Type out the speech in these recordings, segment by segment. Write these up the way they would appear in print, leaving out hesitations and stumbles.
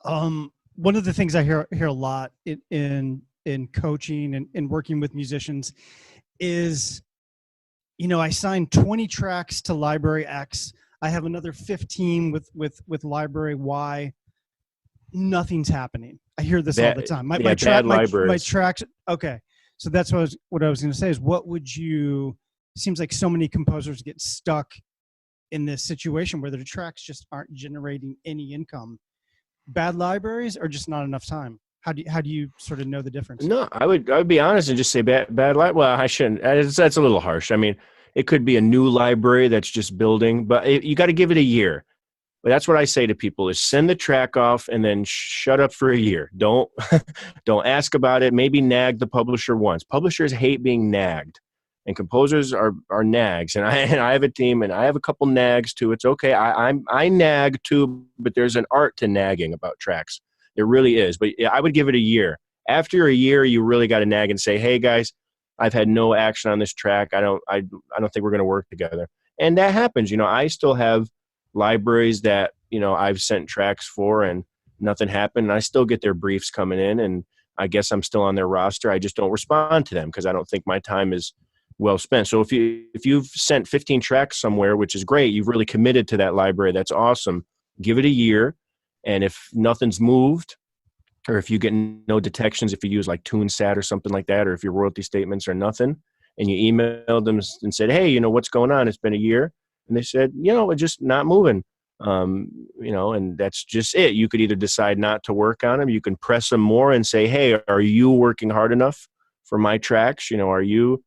One of the things I hear a lot in coaching and in working with musicians is, I signed 20 tracks to library X. I have another 15 with library Y. Nothing's happening. I hear this all the time. Bad libraries. My tracks. Okay. So that's what I was going to say is, it seems like so many composers get stuck in this situation where their tracks just aren't generating any income. Bad libraries or just not enough time? How do you sort of know the difference? No, I would be honest and just say bad library. Well, I shouldn't. That's a little harsh. I mean, it could be a new library that's just building, but you got to give it a year. But that's what I say to people: is send the track off and then shut up for a year. Don't don't ask about it. Maybe nag the publisher once. Publishers hate being nagged, and composers are nags. And I have a team, and I have a couple nags too. It's okay. I nag too, but there's an art to nagging about tracks. There really is. But I would give it a year. After a year, you really got to nag and say, "Hey guys, I've had no action on this track. I don't think we're going to work together." And that happens. I still have libraries that I've sent tracks for and nothing happened, and I still get their briefs coming in, and I guess I'm still on their roster. I just don't respond to them because I don't think my time is well spent. So if you've sent 15 tracks somewhere, which is great, you've really committed to that library, that's awesome. Give it a year, and if nothing's moved, or if you get no detections, if you use like TuneSat or something like that, or if your royalty statements are nothing, and you emailed them and said, "Hey, what's going on? It's been a year." And they said, it's just not moving. And that's just it. You could either decide not to work on them. You can press them more and say, "Hey, are you working hard enough for my tracks? Are you?"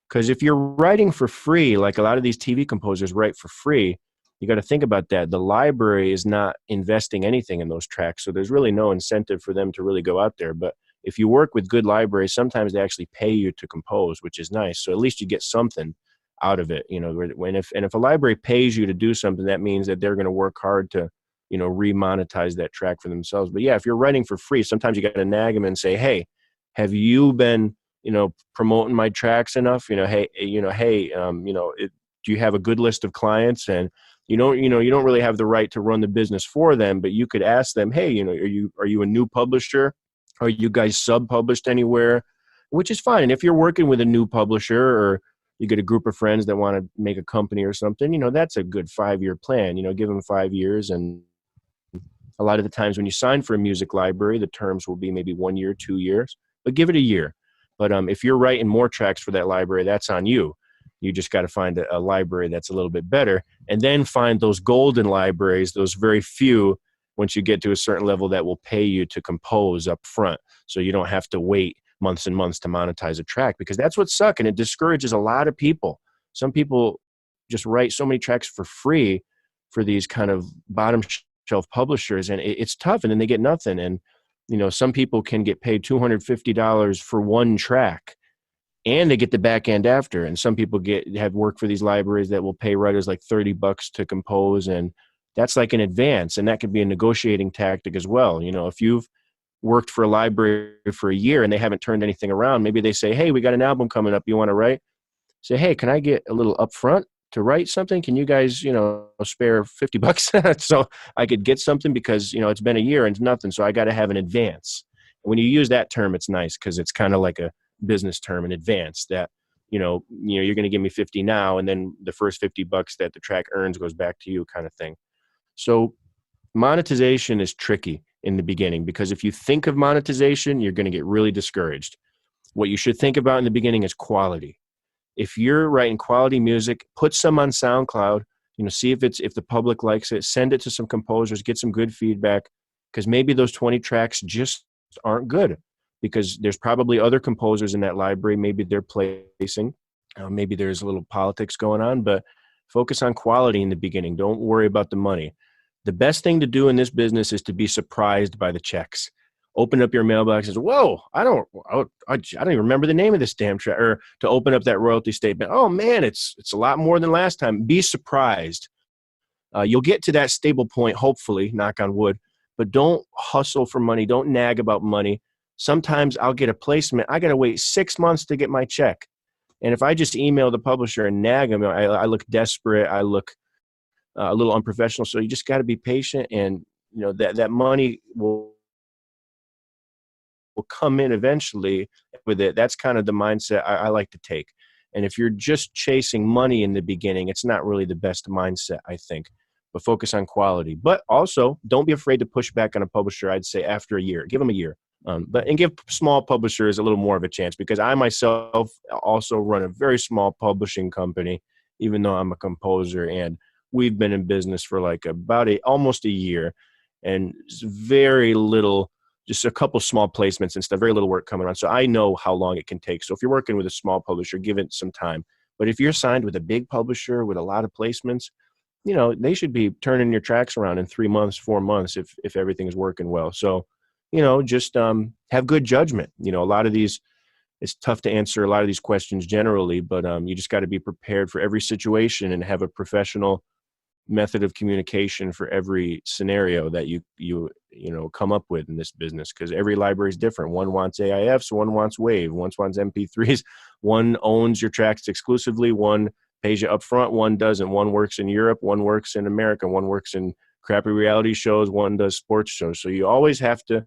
Because if you're writing for free, like a lot of these TV composers write for free, you got to think about that. The library is not investing anything in those tracks. So there's really no incentive for them to really go out there. But if you work with good libraries, sometimes they actually pay you to compose, which is nice. So at least you get something out of it. If a library pays you to do something, that means that they're going to work hard to, remonetize that track for themselves. But yeah, if you're writing for free, sometimes you got to nag them and say, "Hey, have you been, promoting my tracks enough? Hey, do you have a good list of clients?" And you don't really have the right to run the business for them, but you could ask them, "Hey, are you a new publisher? Are you guys sub-published anywhere?" Which is fine. And if you're working with a new publisher, or you get a group of friends that want to make a company or something, that's a good 5-year plan. Give them 5 years. And a lot of the times when you sign for a music library, the terms will be maybe 1 year, 2 years, but give it a year. But if you're writing more tracks for that library, that's on you. You just got to find a library that's a little bit better, and then find those golden libraries, those very few, once you get to a certain level, that will pay you to compose up front. So you don't have to wait months and months to monetize a track, because that's what's suck, and it discourages a lot of people. Some people just write so many tracks for free for these kind of bottom shelf publishers, and it's tough, and then they get nothing. And some people can get paid $250 for one track, and they get the back end after. And some people have work for these libraries that will pay writers like $30 to compose, and that's like an advance, and that could be a negotiating tactic as well. If you've worked for a library for a year and they haven't turned anything around, maybe they say, "Hey, we got an album coming up, you want to write?" Say, "Hey, can I get a little upfront to write something? Can you guys, spare $50 so I could get something, because, it's been a year and it's nothing. So I got to have an advance." And when you use that term, it's nice, because it's kind of like a business term in advance, that, you're going to give me 50 now, and then the first $50 that the track earns goes back to you, kind of thing. So monetization is tricky in the beginning, because if you think of monetization, you're going to get really discouraged. What you should think about in the beginning is quality. If you're writing quality music, put some on SoundCloud, see if the public likes it, send it to some composers, get some good feedback, because maybe those 20 tracks just aren't good, because there's probably other composers in that library. Maybe they're placing, maybe there's a little politics going on, but focus on quality in the beginning. Don't worry about the money. The best thing to do in this business is to be surprised by the checks. Open up your mailbox and say, "Whoa, I don't even remember the name of this damn track." Or to open up that royalty statement, "Oh man, it's a lot more than last time." Be surprised. You'll get to that stable point, hopefully, knock on wood, but don't hustle for money. Don't nag about money. Sometimes I'll get a placement. I got to wait 6 months to get my check. And if I just email the publisher and nag them, I look desperate. I look a little unprofessional. So you just got to be patient and, that money will come in eventually with it. That's kind of the mindset I like to take. And if you're just chasing money in the beginning, it's not really the best mindset, I think. But focus on quality. But also, don't be afraid to push back on a publisher, I'd say, after a year. Give them a year. And give small publishers a little more of a chance, because I myself also run a very small publishing company, even though I'm a composer. And we've been in business for like almost a year. And very little, just a couple small placements and stuff, very little work coming on. So I know how long it can take. So if you're working with a small publisher, give it some time. But if you're signed with a big publisher with a lot of placements, they should be turning your tracks around in 3 months, 4 months, if everything is working well. So, just have good judgment. A lot of these, it's tough to answer a lot of these questions generally, but you just got to be prepared for every situation and have a professional method of communication for every scenario that you come up with in this business, because every library is different. One wants AIFs, one wants WAV, one wants MP3s, one owns your tracks exclusively, one pays you up front, one doesn't. One works in Europe, one works in America, one works in crappy reality shows, one does sports shows. So you always have to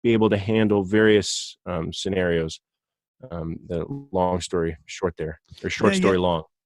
be able to handle various scenarios. The long story short there, or short story long.